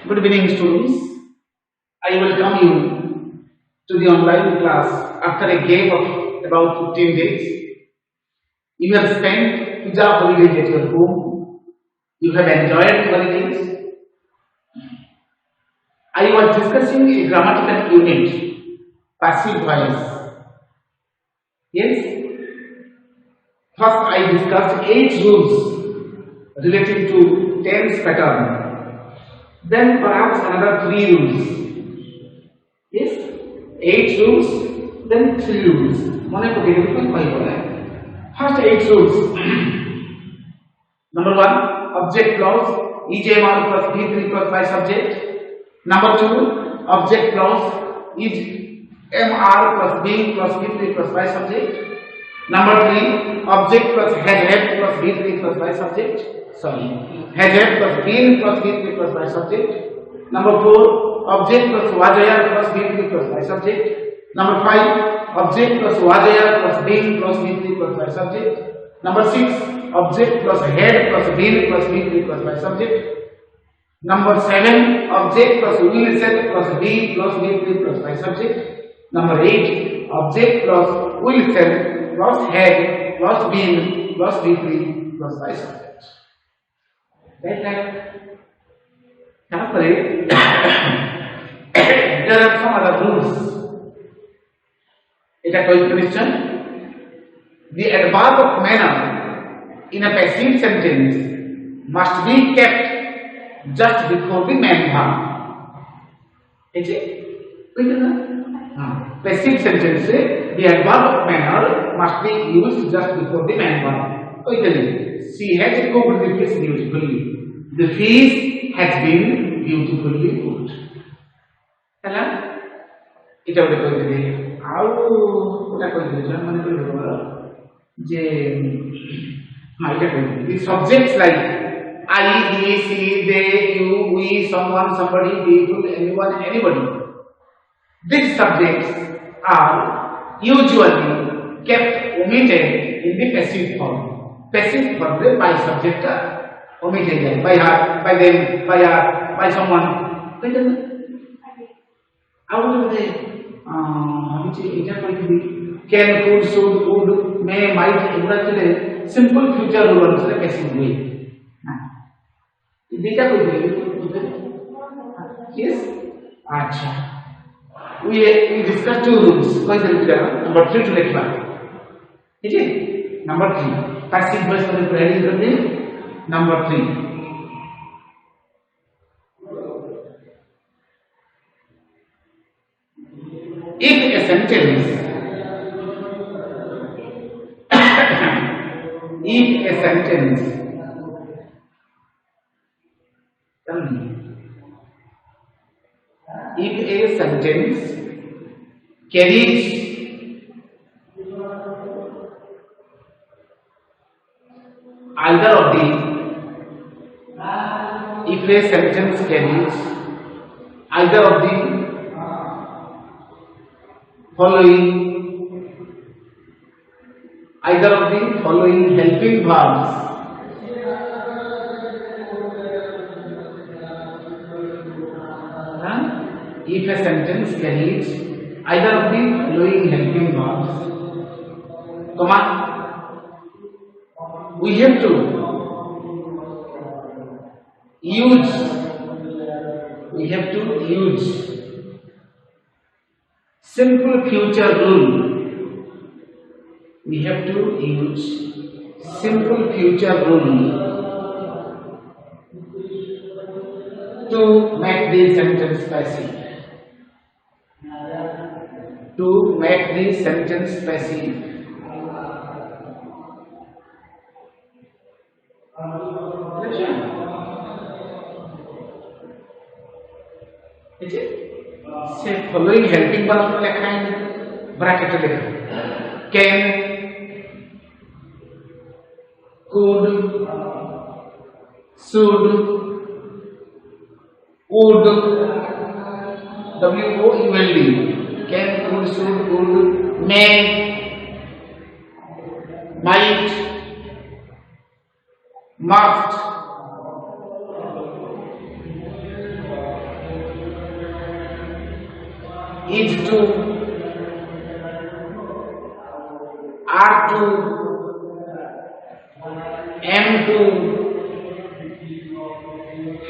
Good evening, students. I welcome you to the online class after a gap of about 15 days. You have spent Puja holidays at your home. You have enjoyed holidays. I was discussing a grammatical unit, passive voice. Yes? First, I discussed 8 rules relating to tense pattern. Then perhaps another 3 rules. Yes? 8 rules, then 3 rules. First 8 rules. Number 1, object clause, EJMR plus B3 plus by subject. Number 2, object clause, EJMR plus B plus B3 plus by subject. Number 3, object plus had plus B3 plus by subject. Had plus been plus B3 plus by subject. Number 4, object plus was plus B3 plus by subject. Number 5, object plus was plus been plus B3 plus by subject. Number 6, object plus had plus been plus B3 plus by subject. Number 7, object plus will set plus be plus B3 plus by subject. Number 8, object plus will set plus had plus been plus B3 plus by subject. Now, there are some other rules. It is question. The adverb of manner in a passive sentence must be kept just before the main verb. Is it? Passive sentence, the adverb of manner must be used just before the main verb. She has cooked the fish beautifully. The fish has been beautifully cooked. Hello? It is what the subjects like I, he, she, they, you, we, someone, somebody, people, anyone, anybody. These subjects are usually kept omitted in the passive form. Passive form by subject omitted by her, by them, by her, by someone. How do they? Can, could, should, would, may, might, simple future rules are passive way. Yes? We discussed 2 rules. Number 3 to let back. Is it? Number 3. Passive voice for the prayer. Number 3. If a sentence carries either of the following helping verbs. If a sentence carries either of the following helping verbs, we have to use simple future rule. We have to use simple future rule to make the sentence passive. Say following helping verb लिखा है bracket लिखा can, could, should, would, would, can, could, should, would, may, might, must, H2, R2, M2,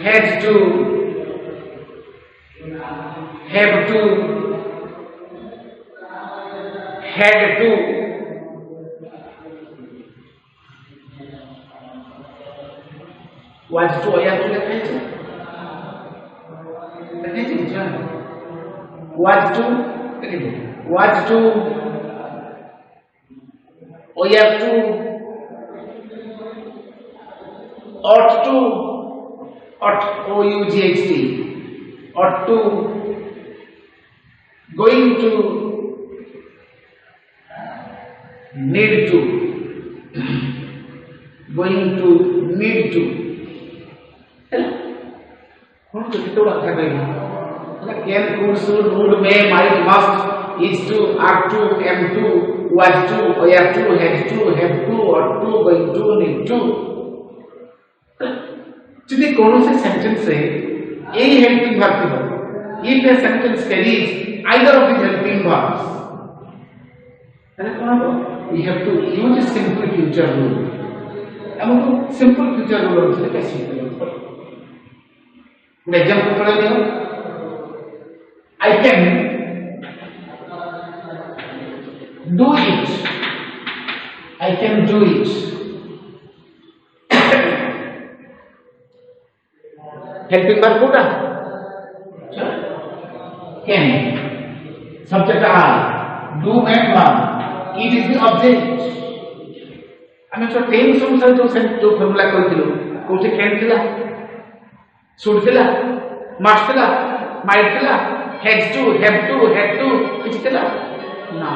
H2, Have2, Had2, was2 અહીંયા તો લખાય છે was2 was2 OF2 ought2 OUGHT ought2 going to need to going to need to कौन तो कितना बात कर रही है ना can could should would may might must is to are to am to was to have to have to or to going to need to যদি কোন से सेंटेंस से a helping verb हो if a sentence carries either of these helping verbs then we have to use simple future rule हमको simple future rule से कैसे an example for you I can do it I can do it helping verb होगा can subject are do and verb it is the object ଆମେ ତ tense ଅନୁସାରେ जो formula କରିଥିଲୁ କୋଉଠି can ଥିଲା should ଥିଲା must ଥିଲା might ଥିଲା has to have to had to କିଛି ଥିଲା ନା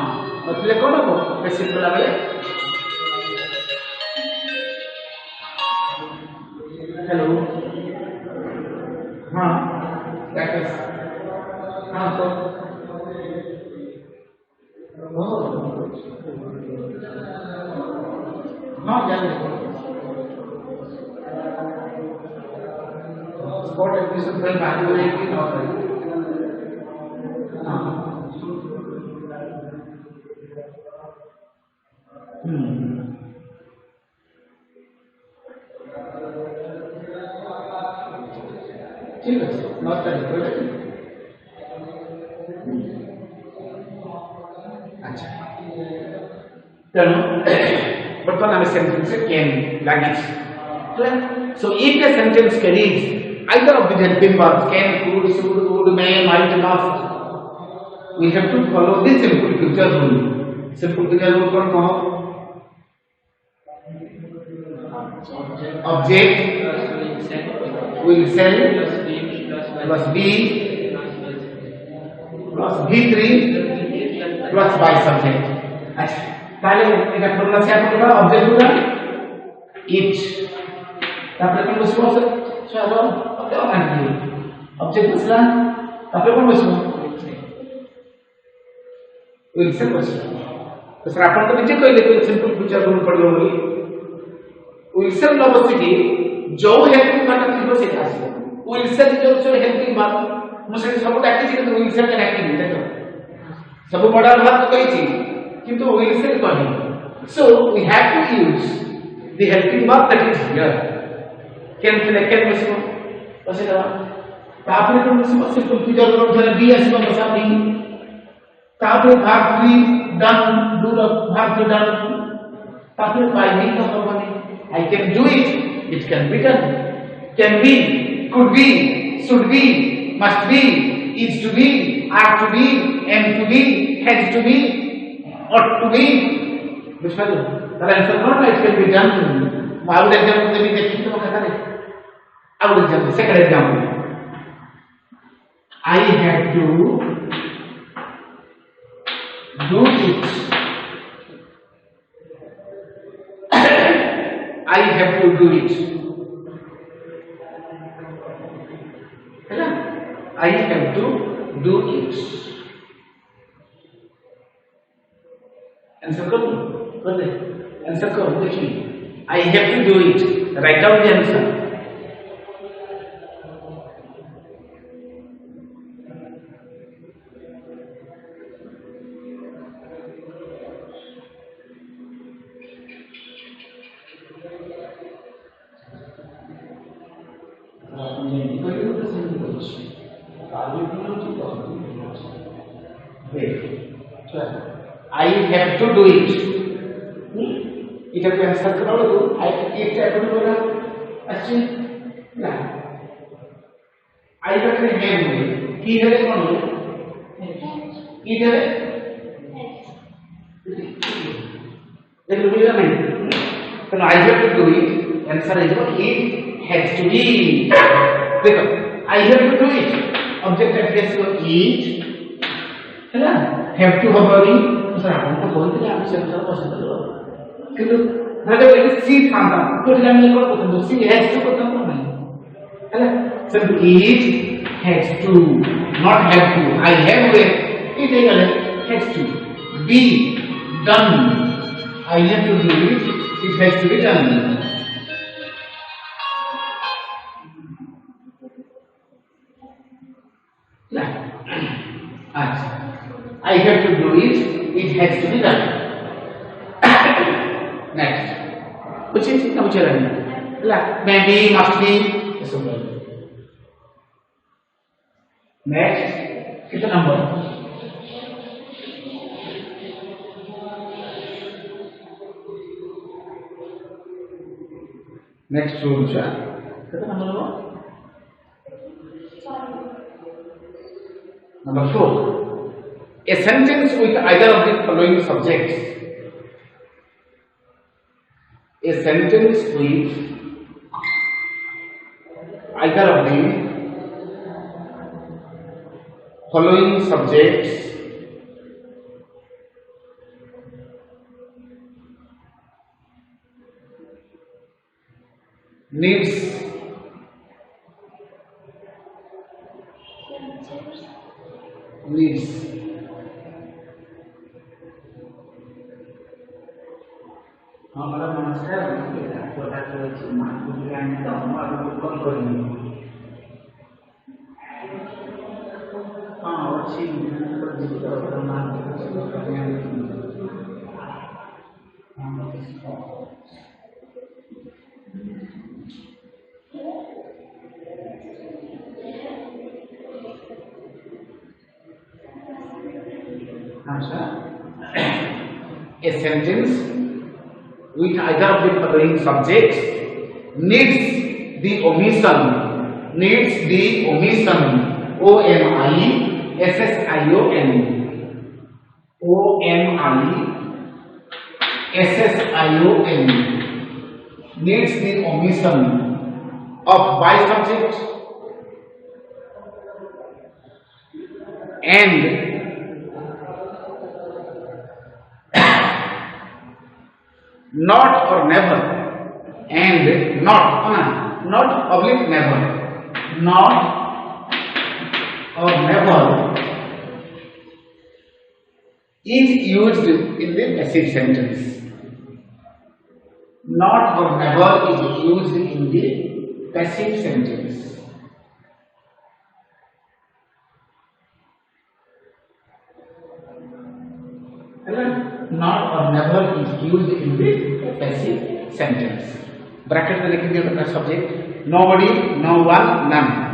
ନଥିଲେ କଣ ହବ ବେଶୀ ଥିଲା ବେଳେ हेलो हाँ that is हाँ तो हाँ जाने स्पॉट एडमिशन पर बात हो रही थी ना ठीक है नॉट अच्छा तेणु बर्तमान आम सेंटेंस कैन लगे so if the sentence carries either of the helping verbs can could should would may might must we have to follow this simple future rule कौन कहो object will shall plus be plus v3 plus by subject अच्छा ताले এটা formula से आपको पता object होगा it তারপরে কোন বসবো চলো ওকে আনবি অবজেক্ট বসলাম তারপরে কোন বসবো will से बसबो तो सर आपण तो नीचे कहले कि सिंपल फ्यूचर रूल पड़लो बोली will से न बसिकी जो हेल्पिंग वर्ब थिबो से आसीबो will से जो हेल्पिंग वर्ब मुसे सब डाकी कि will से डाकी देखो सब बड़ा बात कहि छी किंतु will से कहि so we have to use the helping verb that is here can बसबो बसेला तापरे कोन बसबो सिंपल फ्यूचर रूल धरे बी आसीबो बसाबी तापरे भाग 3 डन डू द भाग 3 डन तापरे बाय मी का होबनी I can do it it can be done can be could be should be must be is to be are to be am to be has to be ought to be बुझलो तारा answer not it can be done out example देबी देखि तो कथा रे out example second example I have to do it I have to do it है ना I have to do it answer करो कर दे आंसर करो देखिए I have to do it write down the answer I have to do it. It has been circled. I it have to do it. Actually, I have to have. He has to it has. Then we will make. So I have to do it. Answer is what? It has to be. Because I have to do it. Object address to it. Have to have sir आपको बोलते हैं आप centre को centre लो किंतु नाले वो सी थांदा तो लाने को तो सी हैज टू को तो नहीं है sir it has to not have to I have it it has to be done I have to do it has to be done अच्छा I have to do it. It has to be done. Next. Which is which are maybe, must be. Next. कितना number? Next rule है. कितना number होगा? Number 4. A sentence with either of the following subjects. A sentence with either of the following subjects needs हमारा नमस्कार छोटा छोटा market तो हमारा कौन करेंगे हाँ अच्छी a sentence with either of the following subjects needs the omission needs the omission of by subject and not or never and not oblique never not or never is used in the passive sentence. Not or never is used in the passive sentence. Not or never is used in the passive sentence. Bracket में लिख दिया अपना subject. Nobody, no one, none.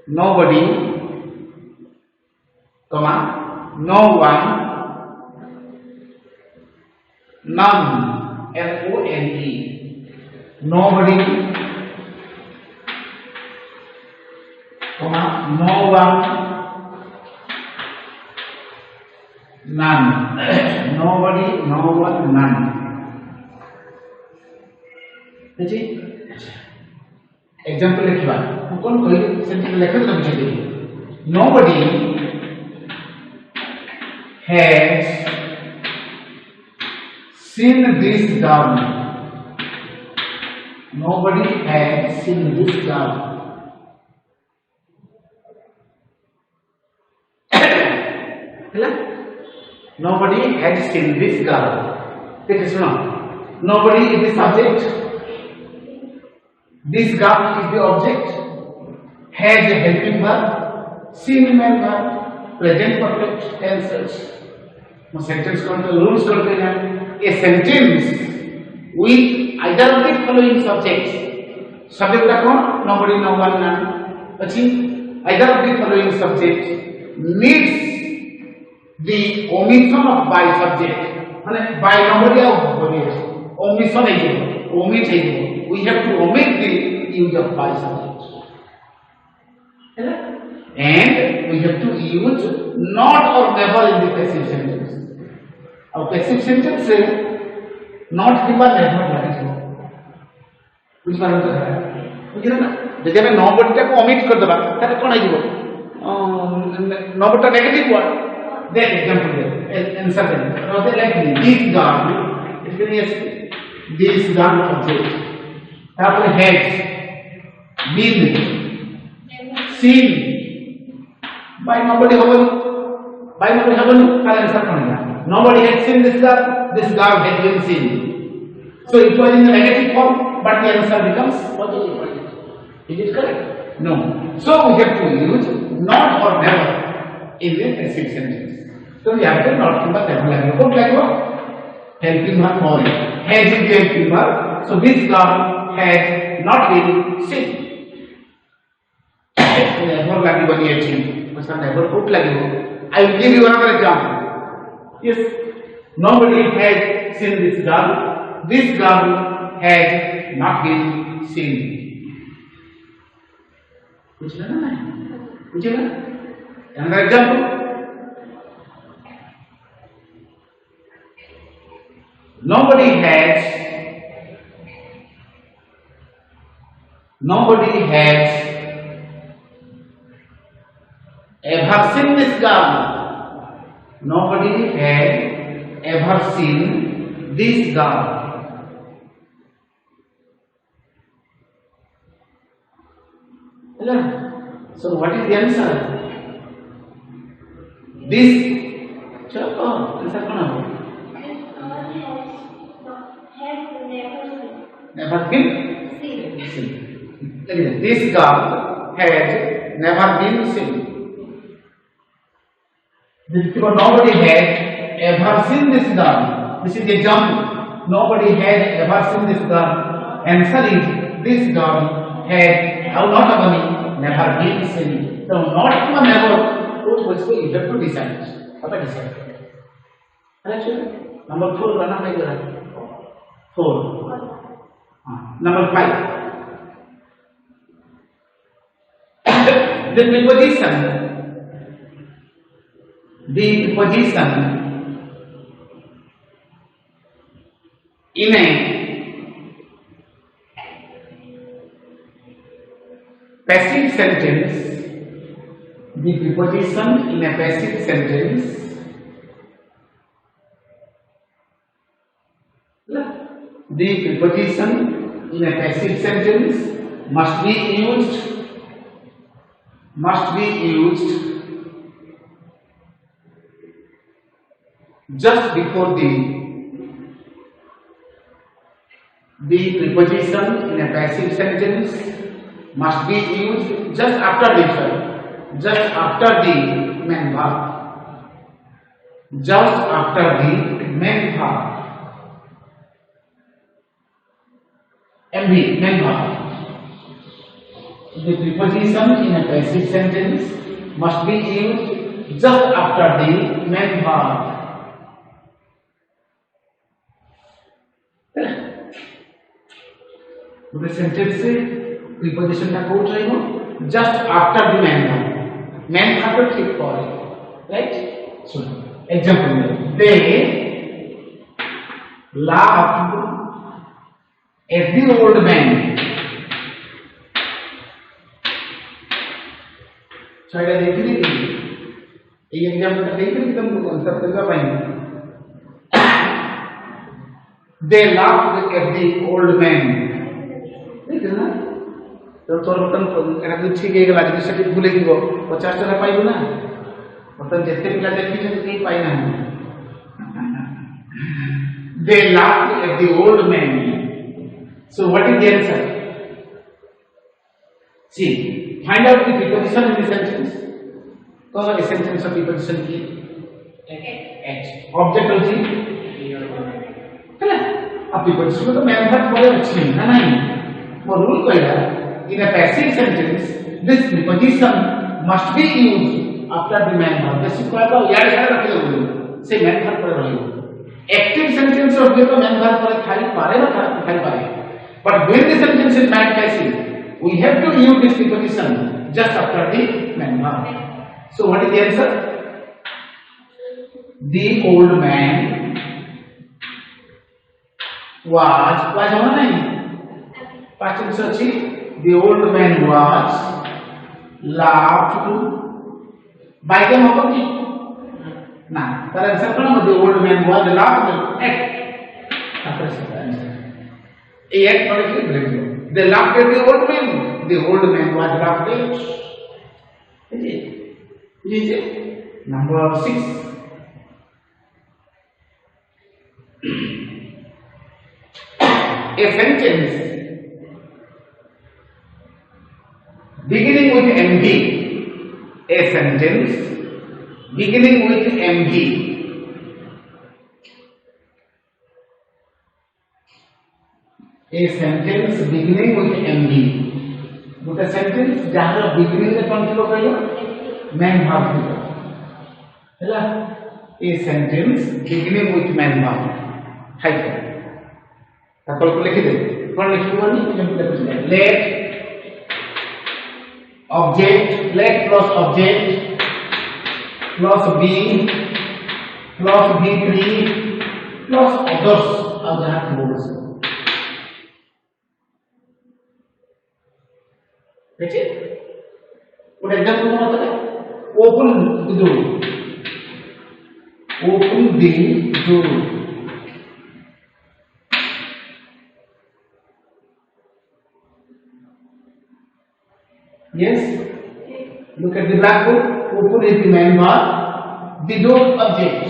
Nobody, comma, no one, none. N-O-N-E. Nobody, comma, no one. None. Nobody, no one, none. ठीक है? Example लिखवा कौन कोई sentence लिखा तो मुझे देखिए nobody has seen this girl. Nobody has seen this girl. Nobody has seen this girl. देखिए सुनो nobody is the subject. This girl is the object. Has a helping verb. Seen main verb. Present perfect tenses. वो sentence कौन से rules करते हैं? A sentence with either of the following subjects. Subject का कौन? Nobody, no one, none. अच्छी either of the following subject needs the omission of by subject माने by number या omission है ये omit है ये we have to omit the use of by subject and we have to use not or never in the passive sentence और passive sentence से not के बाद never लगे कुछ बार होता है बुझिला ना जदि हमें नंबर टा को ओमिट कर दबा ताले कोन आइबो नंबर टा नेगेटिव वर्ड देख एग्जांपल दे आंसर दे तो like this gun it can yes this gun object तापर has been seen by nobody हवन ताले आंसर कोन है nobody has seen this gun has been seen so it was in the negative form but the answer becomes positive. Is it correct? No. So we have to use not or never in the passive sentence. So we have to not किंवा never लगे. What लगे? Helping verb more. Has is the helping verb. So this girl has not been seen. Never लगी बनी अच्छी. उसका never put लगी हो. I will give you another example. Yes. Nobody has seen this girl. This girl has not been seen. कुछ ना ना कुछ ना another example nobody has ever seen this girl. Nobody has ever seen this girl. So what is the answer? This चलो answer कौन है? Never been seen. This girl has never been seen. Because nobody has ever seen this girl. This is the example. Nobody has ever seen this girl. Answer is this girl has not been never been seen. So not or never, उसको you have to decide. apa decide? Ada number 4 mana lagi ada? 4. Number 5. The preposition in a passive sentence, the preposition in a passive sentence must be used just before the preposition in a passive sentence must be used just after the main verb. Just after the main verb. Main verb. The preposition in a passive sentence must be used just after the main verb. The sentence से preposition का code रहेगा just after the main verb. Main verb को ठीक करें, right? So example में they laughed at the old man. शायद देखिए ये एग्जांपल का देखिए एकदम आंसर देगा पाएंगे. They laughed at the old man. देखिए ना तो बर्तन एटा तो ठीक है गला जिसे कि भूले गिबो 50 टका पाइबो ना बर्तन जते पिला देखि छै कि पाइ ना. They laughed at the old man. So what is the answer? See, find out the preposition in the sentence. कौन है sentence of preposition की? At. Object होती है ना. अब preposition में तो main verb बोले अच्छी है ना नहीं. वो रूल कोई है in a passive sentence this preposition must be used after the main verb. Basic को आप याद रखिए से main verb पर रहियो. Active sentence और जो main verb पर खाली पारे ना खाली पारे. But when the sentence is not passive, we have to use this preposition just after the main verb. So what is the answer? The old man was होना नहीं. Past tense अच्छी. The old man was laughed by them होगा कि ना. तर answer कौन होगा? The old man was laughed at. आपका सही आंसर. एक पढ़ के ब्रेक दो. They laughed at the old man. The old man was laughed at. ये number 6. A sentence beginning with MV. A sentence beginning with MV. A sentence beginning with MV. But a sentence जहाँ beginning में कौन सी लोग आएगा? main verb होगा. है ना? A sentence beginning with main verb. है क्या? आपको लिख दे. कौन लिखेगा नहीं? जब लिख दे. Let object, let plus object plus being plus B3 plus others. अब जहाँ बोल सकते. ठीक है? और एग्जाम्पल क्या होता है? Open the door. Open the door. Yes. Look at the blackboard. Open is the main verb. The door object.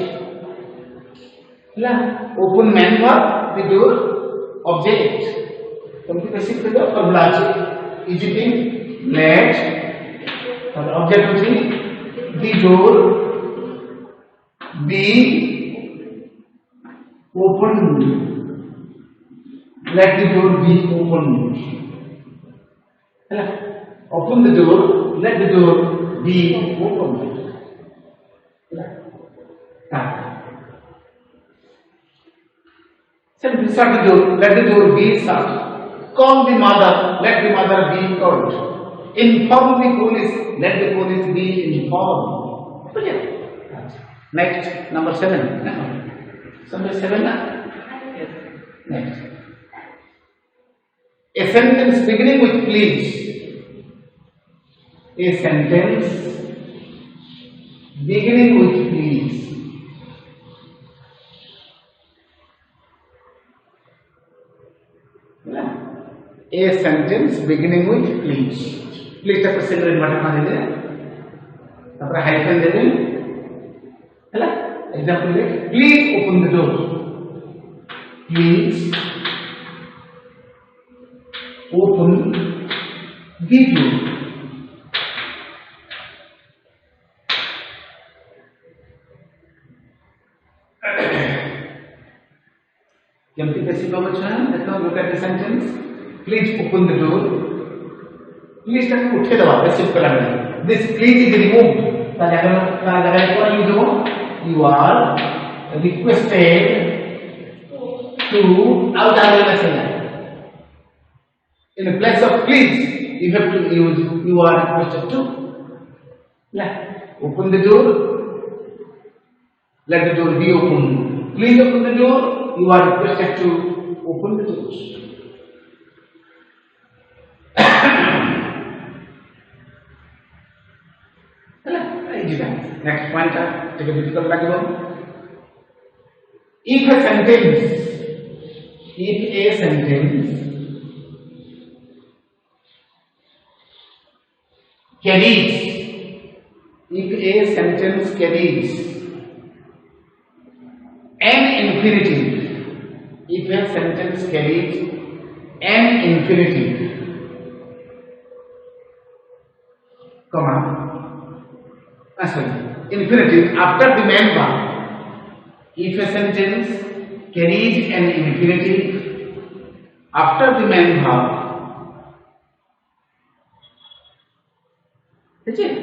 Open main verb. The door object. तुमको कैसे करना? formula is it in let और object होती the door be open. Let the door be open. Open the door. Let the door be open. Shut the door. Let the door be shut. Call the mother. Let the mother be called. Inform the police. Let the police be informed. Next, number 7. Number 7 na? Next. A sentence beginning with please. A sentence beginning with please. A sentence beginning with please. Please तक single button मार दे. अपना hyphen दे दे. है ना? Example ले. Please open the door. Please open the door. जल्दी कैसी बात है? देखो look at the sentence. Please open the door. Please तक उठे दबा पैसिव कलर में. This please is removed. ताजा को यूज हो. You are requested to out in the place of please you have to use you are requested to. Open the door. Let the door be open. Please open the door. You are requested to open the doors. Next point, take a difficult background. If a sentence carries an infinitive, if a sentence carries an infinitive, comma, infinitive after the main verb. If a sentence carries an infinitive after the main verb, is it?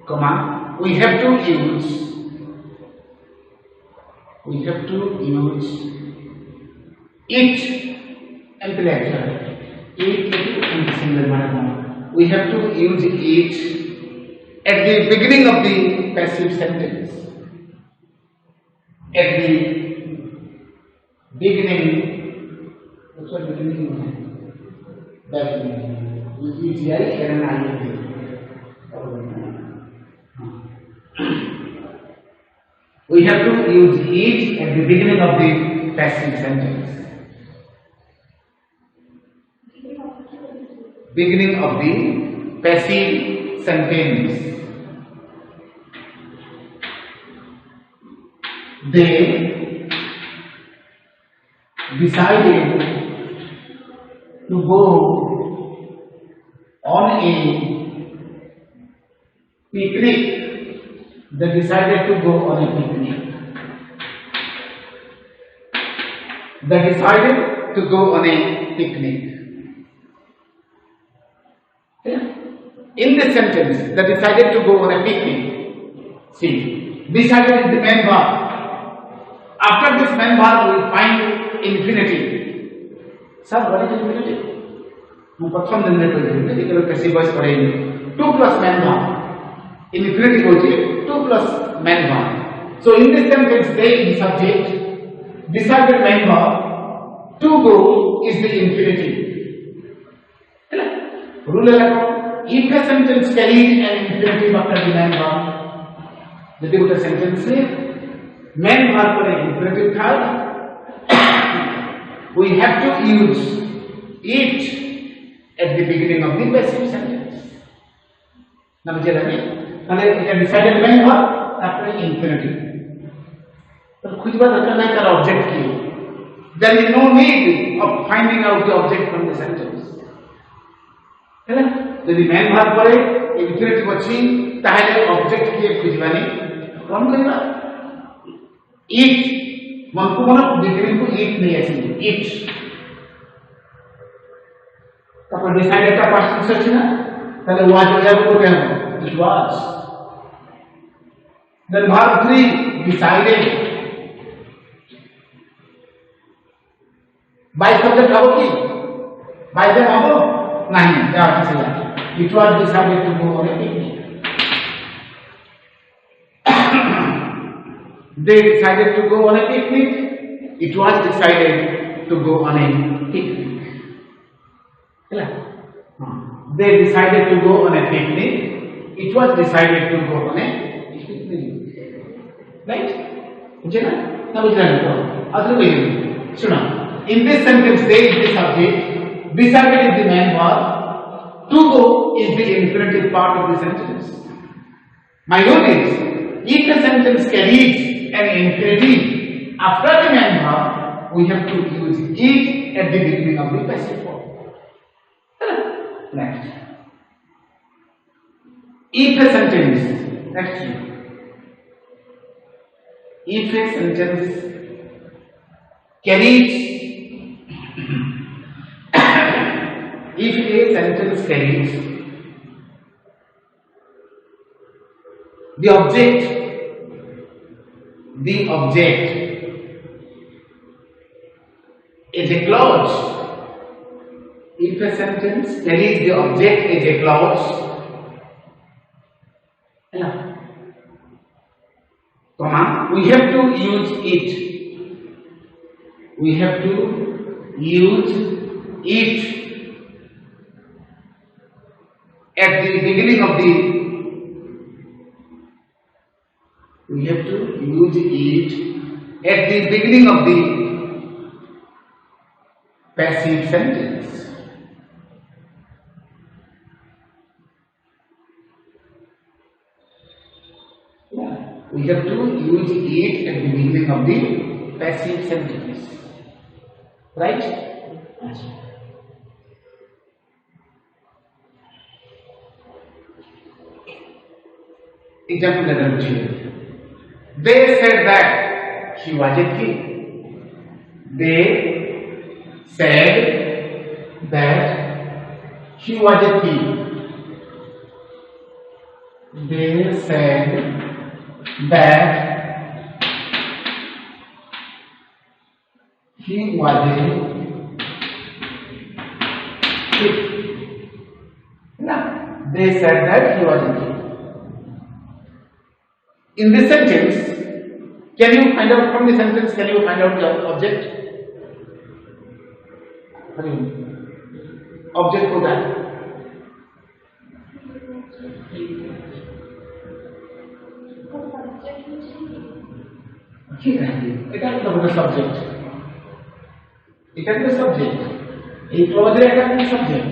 Comma, we have to use it intellectual. It single manner. We have to use it at the beginning of the passive sentence. At the beginning, what's the beginning? That UTI and an INT. We have to use it at the beginning of the passive sentence. Beginning of the passive sentence. They decided to go on a picnic. They decided to go on a picnic. They decided to go on a picnic. In this sentence, they decided to go on a picnic. See, decided is the main verb. After this main verb, we find infinitive. Sir, what is infinitive? प्रथम दिन में कोई कैसी voice पढ़ेंगे 2 plus main verb. Infinitive होती है 2 plus main verb. So in this sentence, they is the subject. Decided main verb. To go is the infinitive. Rule लगाओ. If a sentence carries an infinitive after the main verb, यदि वो sentence में main verb पर एक infinitive था, we have to use it at the beginning of the passive sentence. ना मुझे लगे, मैंने decided main verb after infinitive. तो कुछ बात रखना है कर object की. There is no need of finding out the object from the sentence. है ना? यदि मेन भाग पड़े इंफिनिटिव अच्छी ताहले ऑब्जेक्ट की खुजवानी कौन करेगा इट मन को मन बिगिनिंग को इट नहीं ऐसे इट तब डिसाइडेड का पास्ट सर्च ना ताहले वाज हो जाए को क्या हो इट वाज देन भाग 3 डिसाइडेड बाय सब्जेक्ट आओ की बाय देम आओ नहीं क्या अर्थ है It was decided to go on a picnic. They decided to go on a picnic. It was decided to go on a picnic. They decided to go on a picnic. It was decided to go on a picnic. Right? मुझे ना बुझ रहा है other सुनो. In this sentence, they is the subject. Decided is the main verb. To go is the infinitive part of the sentence. My note is, if the sentence carries an infinitive after the main verb, we have to use it at the beginning of the passive form. Next. If a sentence, next. If a sentence carries if a sentence carries the object is a clause. If a sentence carries the object as a clause, we have to use it. We have to use it at the beginning of the passive sentence. We have to use it at the beginning of the passive sentence. Right? Example letter 2. They said that she was a king. They said that she was a thief. that he was a thief. They said that he was a thief. In this sentence, can you find out from the sentence? Can you find out the object? Object for that. এটা কি হবে subject? এটা কি subject? এই ক্লজের এটা কি subject?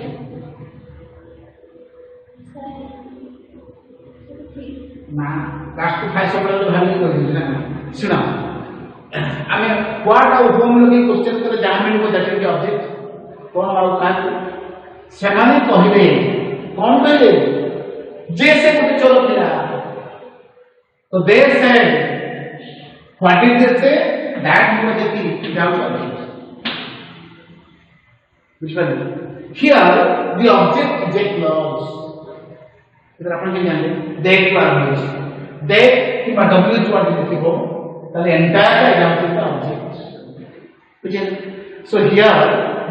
না, last five সবগুলো ভালোই করে দিন না। শুনো, আমি হোয়াট ଆଉ whom লগে क्वेश्चन করে ଯାହା ମିଳିବ that is the object। কোন ଆଉ କାହାକୁ ସେମାନେ କହିବେ କଣ କହିଲେ ଯେ ସେ ଗୋଟେ ଚୋର ଥିଲା। तो they said what did they say? that he was a thief without object। बुझिपारे? here the object is a clause। इधर अपन के जाने देख क्लास देख कि w what is लिखो ताले entire का एग्जांपल का ऑब्जेक्ट। ठीक है? so here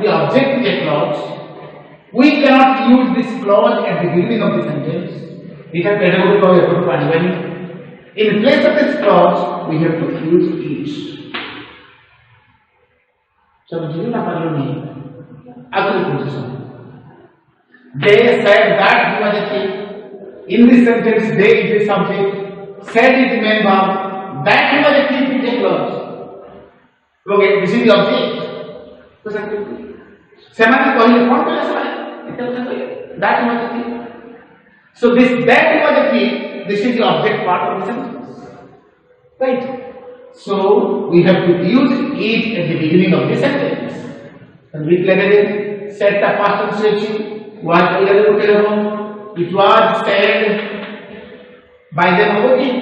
the object is a clause। we cannot use this clause at the beginning of the sentence। it has pedagogical power to पानी। in place of this clause we have to use each। चलो जी ना पालो नहीं अगली position. they said that he was a thief। in this sentence they is the subject, said is the main verb, that he was a thief is a clause। okay, this is the object। तो सकते ସେମାନେ କହିଲେ କଣ କହିଲେ ସେମାନେ ଏଟା କଥା କହିଲେ that he was a thief। so this that he was a thief, this is the object part of the sentence, right? so we have to use it at the beginning of the sentence। and we clear set the past tense was clear it was said by them okay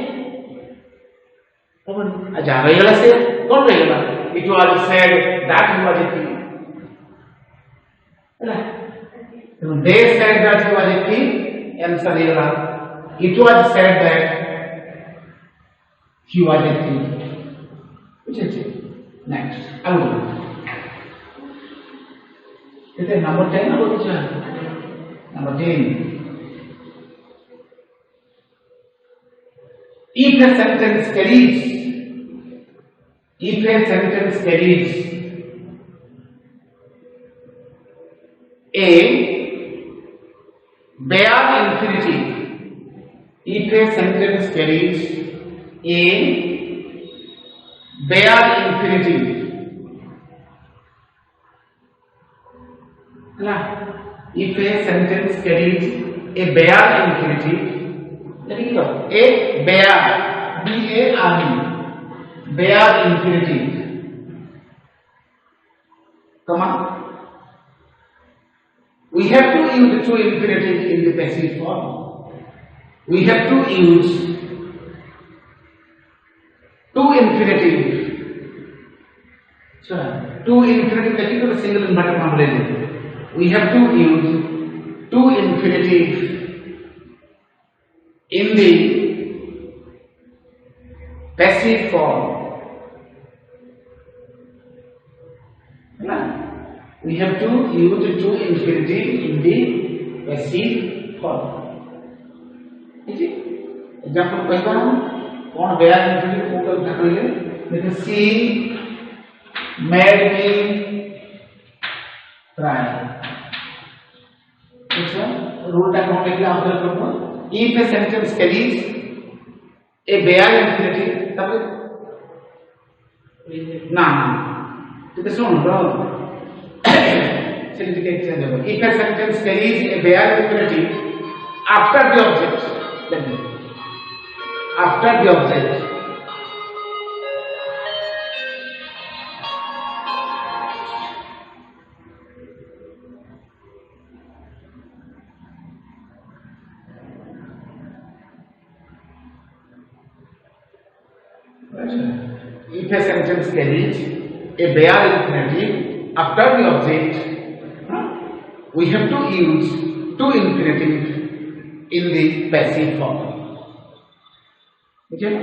अपन जा रहेगा से कौन रहेगा it was said that he was a thief। they said that he was a thief answer रहेगा it was said that he was a thief। which is next I will it is number 10 number 10 if a sentence carries a bare infinitive, if a sentence carries a bare infinitive, if a sentence carries a bare infinitive, a bare B-A-R-E bare infinitive, come on, we have to use two infinitive in the passive form। we have to use two infinitive। so two infinitive देखिए तो single inverted मान ले लेंगे। we have to use two infinitive in the passive form। we have to use two infinitive in the passive form। ठीक है? Example कहता हूँ कौन बेयर infinitive को कर करेंगे जैसे she made me cry। अच्छा रूल का कौन लिखला ऑब्जर्व करो if a sentence carries a bare infinitive तब ना तो सुन लो if a sentence carries a bare infinitive after the object, after the object, if a sentence carries a bare infinitive after the object, we have to use two infinitive in the passive form। Okay?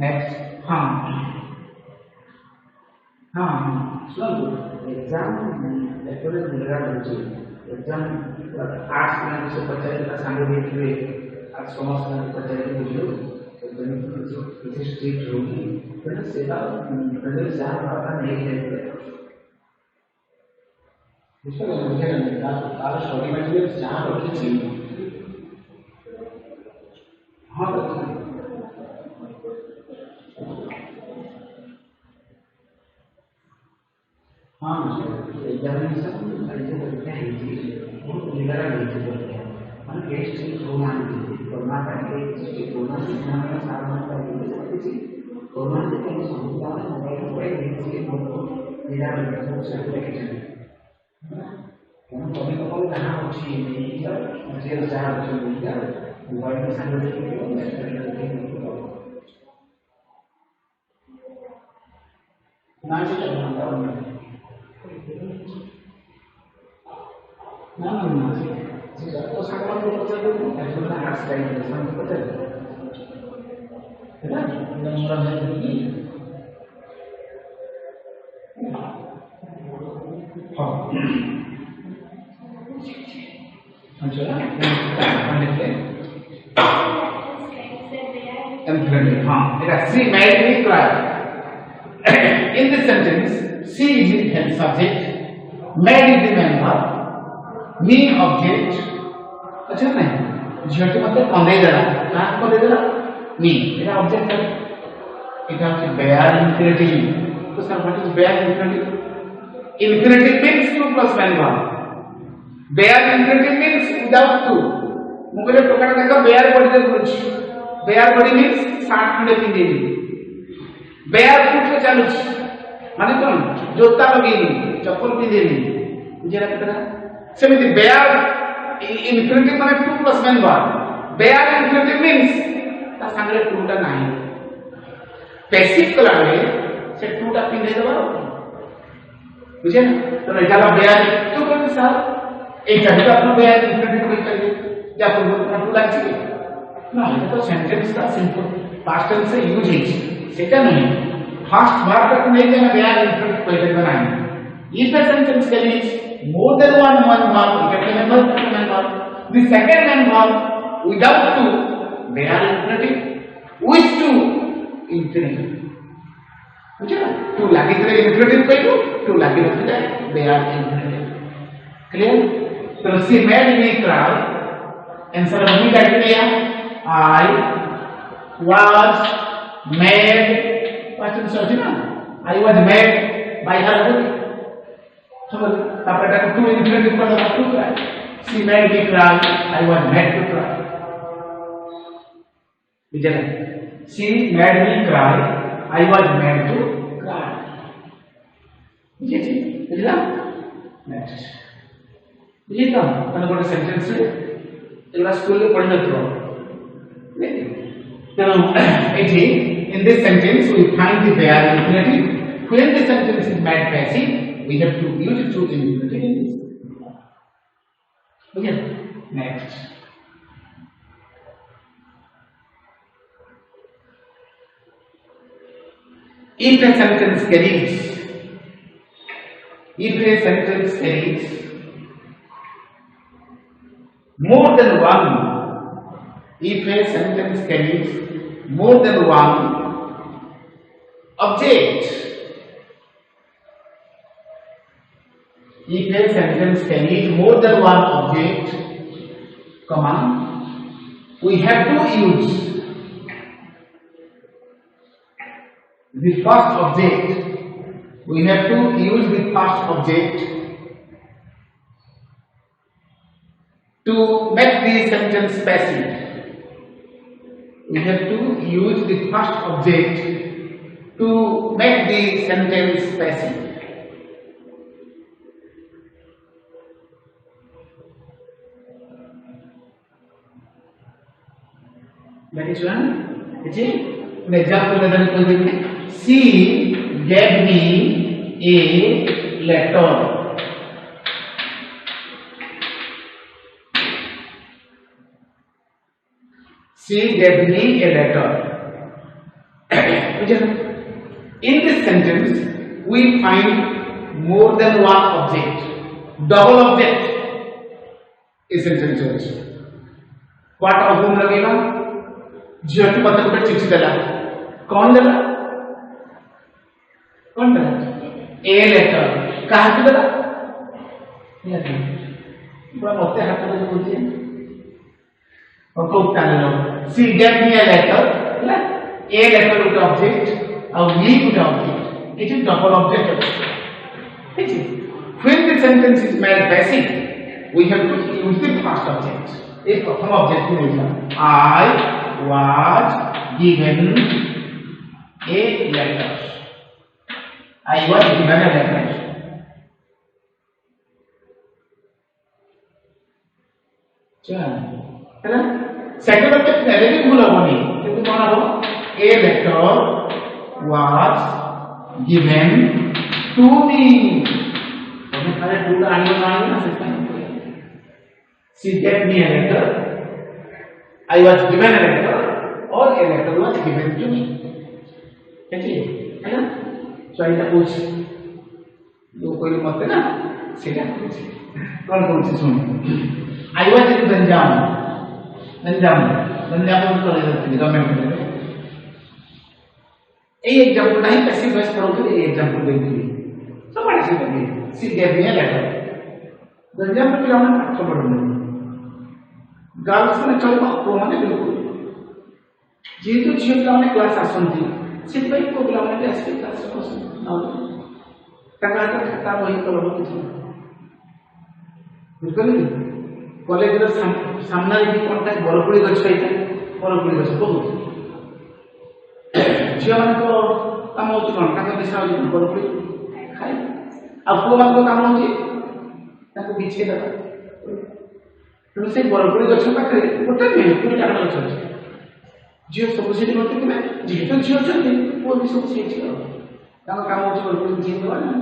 Next हाँ हाँ सुनो exam actually मिलगा होची exam arts में से पचाइला सांगे देखिए आज commerce में पचाइला बुझियो तो किसी स्ट्रीट होगी तो सेवा प्रदेश जहाँ बाबा नहीं है इसको मुझे नहीं आप स्टडी मटेरियल जहाँ रखी चाहिए हाँ हाँ एग्जामिनेशन ऐसे करते हैं बहुत निगरा लेते हैं हम टेस्ट कोरोना कोरोना का कोरोना सीखना में सारा कोरोना से कहीं समझा नहीं कोई नहीं बहुत निगरा लेते सर्टिफिकेशन हम कभी कभी कहाँ होची नहीं मुझे जहाँ होची नहीं क्या मोबाइल में संग ना चाहिए ना तो सामान को पता है ऐसा ना हाथ से ही सामान को पता है ना नंबर है कि हाँ अच्छा emphatic हाँ मेरा she made me cry in this sentence she is the head subject made is the main verb me object अच्छा नहीं झट मतलब कौन दे रहा कहाँ कौन दे रहा me मेरा ऑब्जेक्ट है इधर से बेयर इंफिनिटिव तो sir what is bare infinitive infinitive means 2 plus main verb bare infinitive means without 2 मुझे टोकन देखा बेयर बॉडी दे कुछ बेयर बॉडी मींस 60 खंडे पिंडेली बेयर फुट से चालू माने कौन जोता लगेनी चप्पल पिंडेली बुझे ना सेमिति बेयर इंफिनिटिव माने 2 plus main verb bare infinitive means ता सांगले 2 टा नाही पैसिव कला रे से 2 टा पिंडे दबा बुझे ना तो एटा बेयर तो कोन सर एक जगह अपना बेयर इंफिनिटिव कोई चाहिए या फिर वो 2 चाहिए ना ये तो सेंटेंस का सिंपल पास्ट टेंस से यूज है सेटा नहीं फर्स्ट वर्ब तक नहीं देना बेयर इंफिनिटिव पहले बनाएंगे if the sentence carries more than one verb you can remember the main verb the second main verb without 2 they are infinitive with 2 infinitive बुझे ना 2 लगी तो infinitive कहलो 2 लगी तो they are infinitive clear तो she made me cry answer हमने क्या किया I was made पाचन सोची ना I was made by her समझ तापर तक 2 इंफिनिटिव पर लगा 2 cry she made me cry I was made to cry बुझे ना she made me cry I was made to cry बुझे ना नेक्स्ट ये तो मैंने कोई सेंटेंस एला स्कूल में पढ़ना था तो एजी in this sentence we find the bear infinitive when the sentence is made passive we have to use it to infinitive okay next if a sentence carries more than one if a sentence carries more than one object if a sentence carries more than one object comma we have to use the first object we have to use the first object to make the sentence passive we have to use the first object to make the sentence passive that is one an example that I will give she gave me a letter she gave me a letter In this sentence, we find more than one object. Double object is sentence होगी. What of whom लगेगा? जो कि पता को चिट्ठी देला. कौन देला? कौन देला? A letter. कहाँ से देला? बड़ा मोटे हाथ में बोलती है. और को उठाने लो. She gave me a letter. A letter with object. और me with object. It is double object. When the sentence is made basic, we have to use the first object. एक प्रथम object में लिखा. I was given a letter. I was given a letter. है ना? Second object पहले भी भूल होनी क्योंकि कौन हो a letter was given to me हमें सारे टू का आने वाला ना system she gave me a letter I was given a letter और a letter was given to me है ना so ऐसा कुछ जो कोई मत है ना सीधा कुछ कौन से सुन I was in Ganjam को ले जाते हैं गवर्नमेंट में ये एग्जांपल नहीं कैसे बस करोगे ये एग्जांपल देंगे सब बड़े से देंगे सी gave me a letter Ganjam में पिलाना सब बड़े गर्ल्स में चलो को माने बिल्कुल जी तो झील पिलाने क्लास आसंती सिर्फ भाई को पिलाने के ऐसे क्लास को ना टका खाता वही तो लोग किसी बिल्कुल कॉलेज रे सामना रे कोनटा बरपुड़ी गछ है बरपुड़ी गछ बहुत झिया मन को काम होती कोन का दिशा होती बरपुड़ी खाई अब को मन को काम होती ताको पीछे लगा तो से बरपुड़ी गछ पाखरे गोटे नहीं पूरी जाना गछ है झियो सब से होती कि झियो तो झियो चलते वो भी सब से झियो ताको काम होती बरपुड़ी झियो ना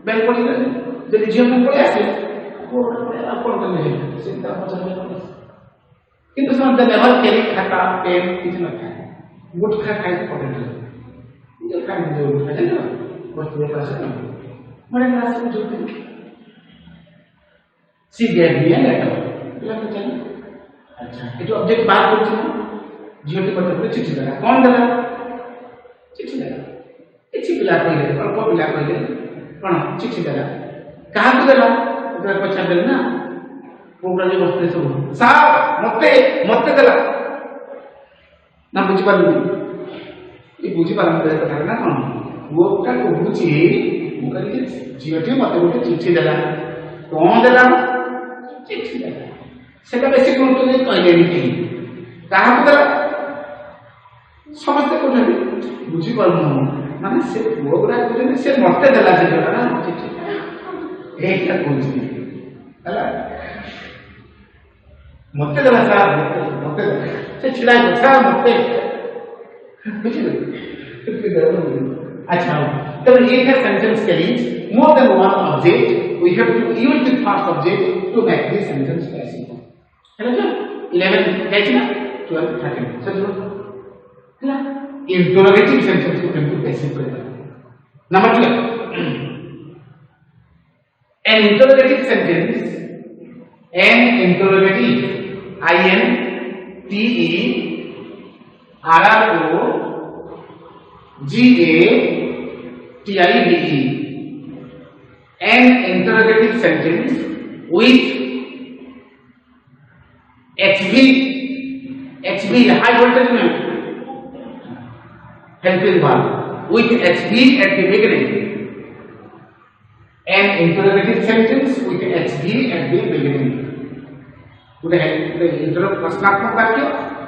बेल पड़ी जब झियो मन पड़े आसे कौन करने हैं चिंता मचल किंतु समझते नेवर कैरी खाता पेन किसी न खाए गुटखा खाए तो पड़े जो खाए जो खाए ना बस ये पास है बड़े क्लास में जो सी गैप भी है लेटर लग चल अच्छा ये जो ऑब्जेक्ट बात करते हैं जीओ के पत्र पे चिट्ठी लगा कौन लगा चिट्ठी लगा चिट्ठी पिला कोई और को पिला कोई कौन चिट्ठी लगा कहां को लगा उधर पछा देल ना प्रोग्राम में बसते सब साहब मते देला ना बुझी पालु ये बुझी पालन करे कथा ना कोन वो का को बुझी वो करी जीवटे मते गोटे चिट्ठी देला कौन देला चिट्ठी देला सेटा बेसी कोन तो नहीं कहले नहीं कहां को देला समझते कोन बुझी पालु माने से प्रोग्राम को से मते देला से ना चिट्ठी एक का बुझी ହେଲା ମତେ ଦେଲା ସାର୍ ମତେ ସେ ଛିଡ଼ା ହେଇଛି ସାର୍ ମତେ ବୁଝିଲେ अच्छा तो ये है सेंटेंस के लिए more than one object we have to use the first object to make this sentence possible है ना 11 कैच ना 12 13 चलो है ना इंटरोगेटिव सेंटेंस को कैसे possible number 2 an interrogative sentence an interrogative interrogative an interrogative sentence with HV high voltage में helping verb with HV at the beginning an interrogative sentence with HV at the beginning उधर interview प्रश्नात्मक वाक्य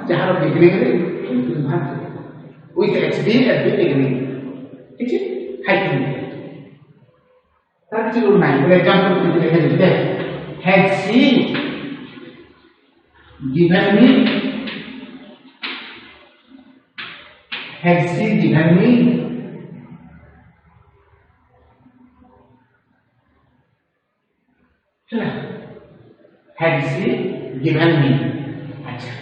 जहाँ beginning रे with HV at the beginning ठीक है hyphen ताकि जो नहीं फॉर एग्जांपल के लिए लिखते हैं has she given me has she given me had she given me अच्छा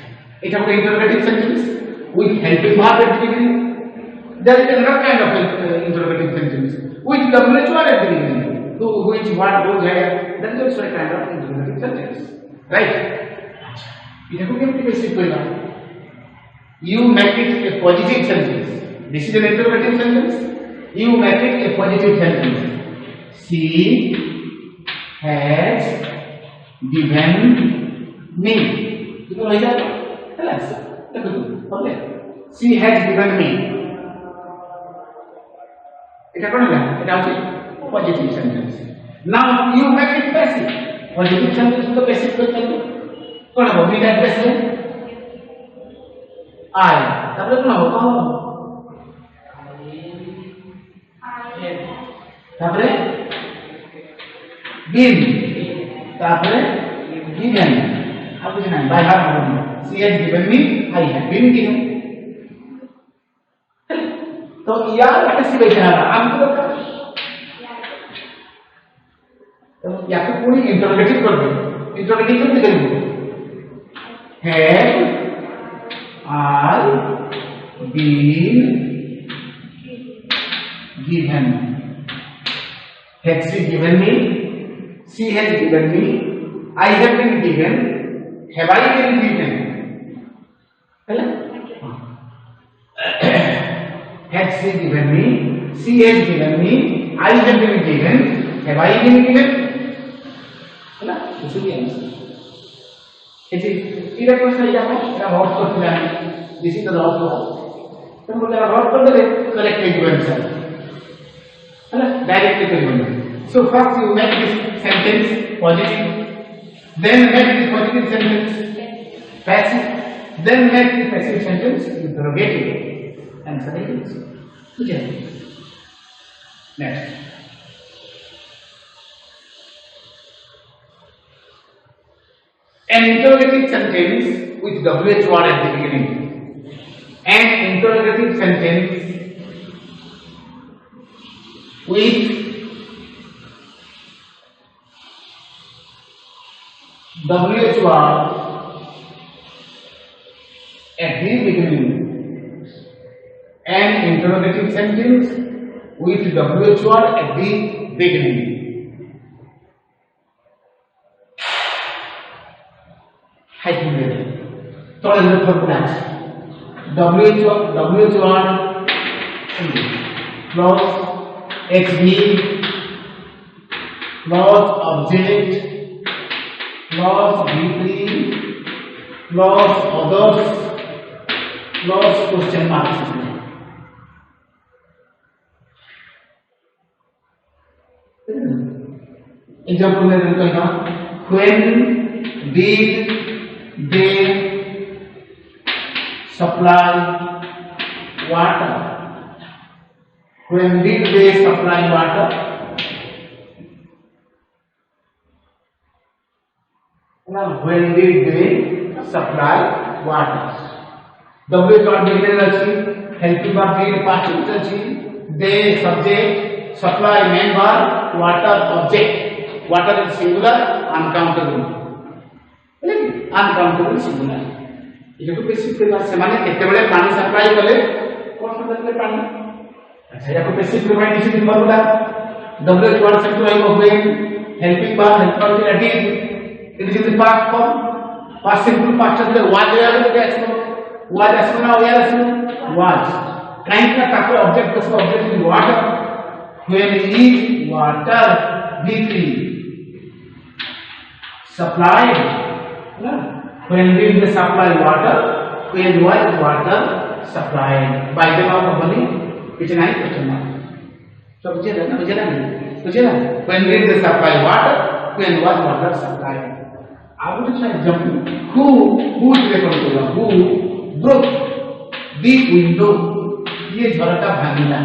এটা একটা interrogative sentence with helping verb at beginning there is another kind of interrogative sentence with WH1 at the beginning. So which what goes here, that is also a kind of interrogative sentence, right? इनको क्या basic कोई You make it a positive sentence. This is an interrogative sentence. You make it a positive sentence. She has given me. Itu loh ya, jelas. Betul. Okay. She has given me. Itu apa namanya? Itu apa? Positive sentence. Now you make it passive. Positive sentence itu passive betul. Kau nak buat that passive? I. Tapi itu nak buat apa? Tapi been. Tapi given. Apa jenis? By her. She has given me. I have been given. तो यार कैसे बेचना है आप तो या तो पूरी इंटरोगेटिव कर दो इंटरोगेटिव में करेंगे have I been given has she given me she has given me I have been given have I been given है has she given me? She has given me. I have been given. Have I been given? है ना? इसी के answer. ऐसे इधर question है क्या? इधर हॉट क्वेश्चन है. This is the law of. तो बोला हॉट कर दे करेक्ट आंसर. है ना? डायरेक्टली करेंगे. So first you make this sentence positive. Then make this positive sentence passive. Then make the passive sentence interrogative. Answer is yes. Next. An interrogative sentence with WH word at the beginning. An interrogative sentence with WH word at the beginning. An interrogative sentence with WH word at the beginning. So as a formula, WH word plus XB plus object plus V3 plus others plus question marks. Example में देखो when did they supply water? When did they supply water? When did they supply water? W dot beginner अच्छी, helping verb being past tense अच्छी, they subject, supply main verb, water object. Water is singular, uncountable. Uncountable singular. ये तो basic के बात से माने कितने बड़े पानी सप्लाई करे कौन सा बदले पानी अच्छा ये तो बेसिक प्रोवाइड इसी दिन बोला डब्ल्यू वर्ड से तो आई होवे हेल्पिंग बार हेल्पर के अटी it is the past form past simple past से वाज यार के ऐसे ना यार ऐसे वाज काइंड का टाइप ऑब्जेक्ट का object is water when is water V3 supplied when did they supply water when was water supplied by the amount of money which is 9 question mark so बुझे ना when did they supply water when was water supplied अब तो शायद जब who देखो who broke the window ये झरका भांगिला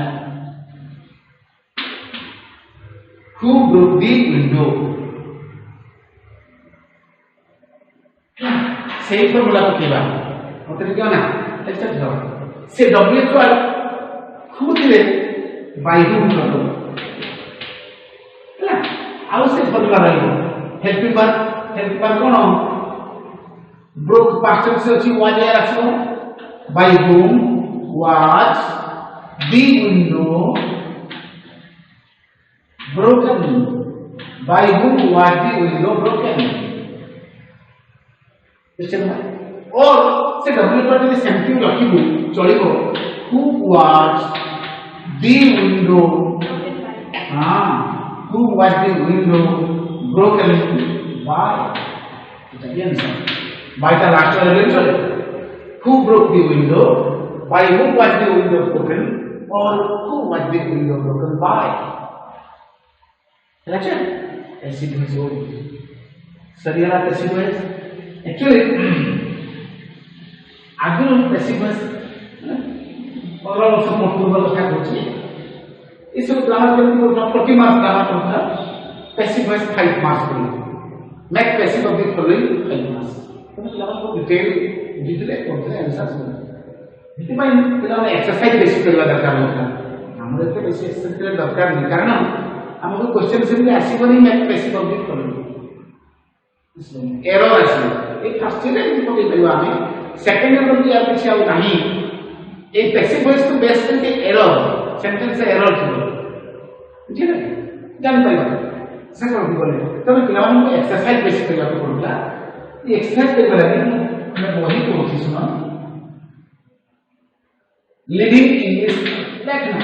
who broke the window सही formula को केला मतलब क्या ना ऐसा जाओ से W को खुद ले बाय हूं करो ना आउ से फॉर्मूला रही हेल्पिंग पर कोन ब्रोक पास्ट से अछि वाज यार आछो बाय हूं was The window broken. By whom was the window broken? Question mark. Or से W पर যদি सेंटिव रखिबु चलिबो who was the window who was the window broken by the answer by the last one चले who broke the window by who was the window broken or who was the window broken by अच्छा ऐसी भी हो सरियाला कैसी है actually आगुन पैसिवस और support पूर्व कथा होची इस ग्रामर के को प्रति मास ग्रामर होता पैसिवस 5 मार्क्स को make passive of the following 5 marks तो ग्रामर को डिटेल करते आंसर इति भाई पिलाने एक्सरसाइज बेसिक करला दरकार होता हमरे तो बेसिक एक्सरसाइज करला दरकार नहीं कारण हमको क्वेश्चन से भी आसीबनी make passive of the following इसमें एरर आसी ए फर्स्ट रे पकई परिवा हमें सेकंड नंबर की आप पीछे आओ नहीं एक पैसिव वॉइस को बेस करके एरर सेंटेंस से एरर थी बुझे ना जान पाइबा सर को बोले तब पिलावन को एक्सरसाइज बेसिक करला को पड़ला ये एक्सरसाइज के बारे में मैं वही को थी सुना लिविंग इंग्लिश देखना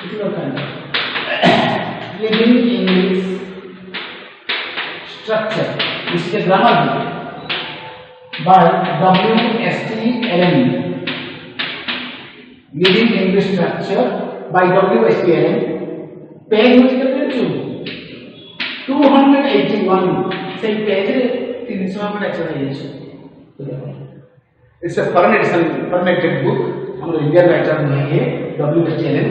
इतना कहना लिविंग इंग्लिश स्ट्रक्चर इसके grammar by WSTLM Living English Structure by WSTLM page which is 281 same page 300 exercise it's a foreign edition formatted book हमारे इंडियन राइटर में है WSTLM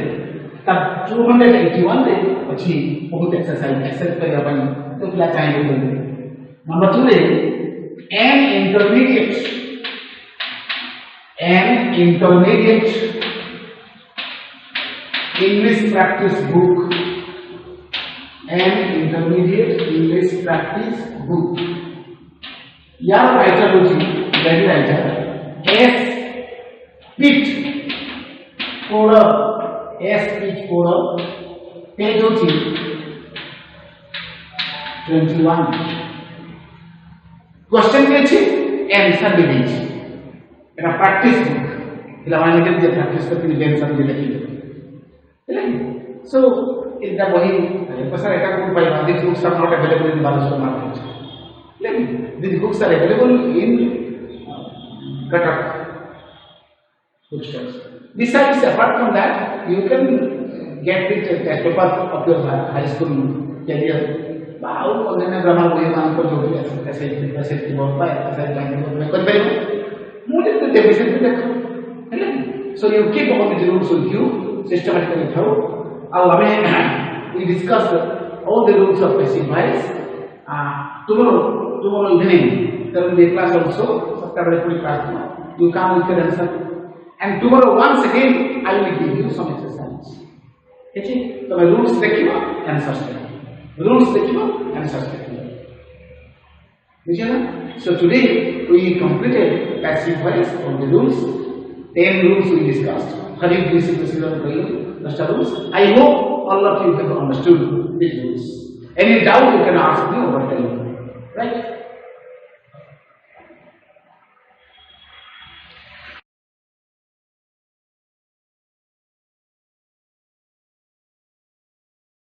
तब 281 रे अच्छी बहुत एक्सरसाइज कर अपन तो क्या चाहिए नंबर 2 है an intermediate English practice book यार राइटर होची very writer S Pitt Porter S Pitt Porter page होची 21 क्वेश्चन के छी आंसर दे दीजिए एना प्रैक्टिस बुक पिलावाने के लिए प्रैक्टिस करके लिए आंसर दे लिखिए सो इन द वही पसर एका को by the books are not available in Balasore market लेकिन the books are available in Cuttack bookstores besides apart from that you can get it at the paper of your high school career बाउ कोने grammar वही मान को जो भी ऐसे की बहुत पाए ऐसे लैंग्वेज में कर पाए मुझे तो डेफिनेशन भी देखो है ना so you keep all the rules with you systematically throw और हमें we discuss all the rules of passive voice tomorrow evening there will be a class also सबका बड़े पूरी क्लास में you come with your answer and tomorrow once again I will give you some exercise ठीक है तो मैं rules देखियो answers देखियो rules देखियो आंसर्स देखियो बुझे ना so today we completed passive voice on the rules 10 rules we discussed Khalid basic procedure the rules I hope all of you have understood these rules any doubt you can ask me over time right